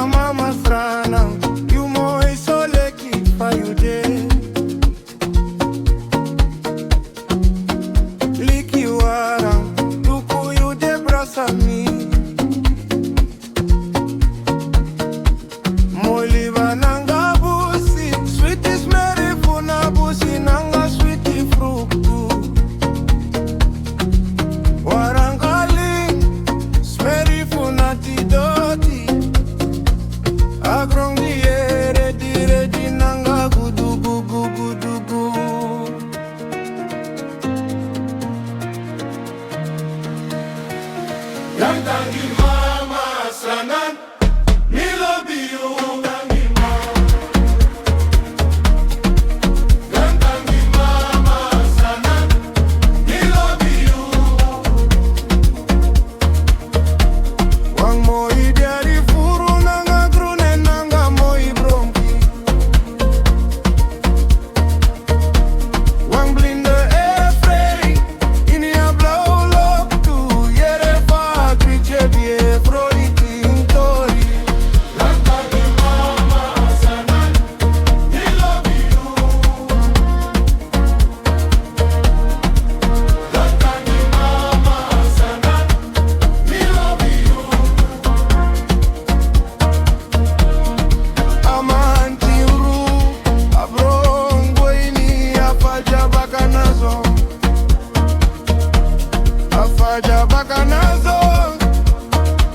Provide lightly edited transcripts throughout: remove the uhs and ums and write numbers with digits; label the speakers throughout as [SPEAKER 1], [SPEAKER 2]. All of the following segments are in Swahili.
[SPEAKER 1] mama Sranan, you mo so lucky for you there. Liki wara, tuku you de brasa mi. Moliva nanga busi, sweetie smeri funa busi nanga sweetie fructu. Warangaling, smeri funa tidoti. Grang ready nanga gudu gugu gudu gu. Tangi mama Sranan, me love you. Tangi mama Sranan, me love you. Wang mo idiari furu nanga grune nanga moi bronki. Wang blinde efrei, ini a blau lok tu yere fa kriche bie froi tintori. Tangi mama Sranan, me love you. Tangi mama Sranan, me love you. Amantiru, abrongo ini afaja bakanazo. Afaja bakanazo.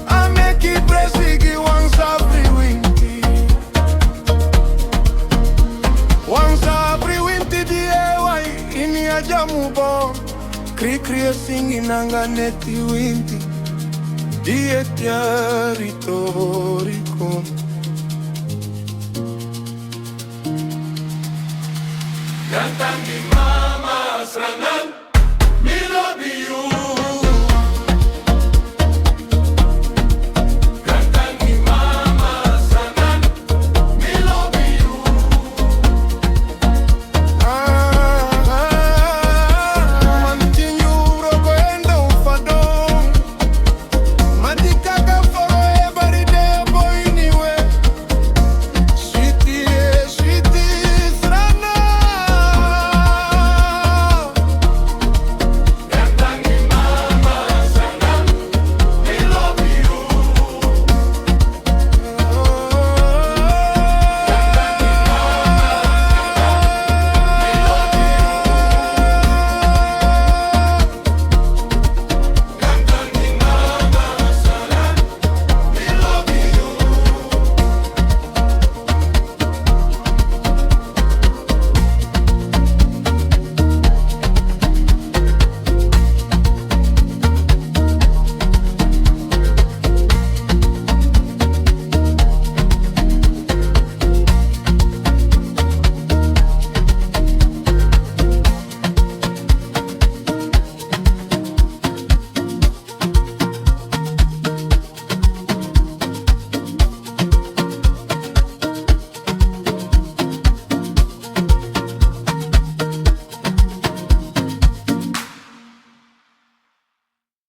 [SPEAKER 1] Ameki presigi wansabri winti. Wansabri winti diewai ini ajamu bon. Kri kri singi nanga neti winti. Dietiari torikum. Tangi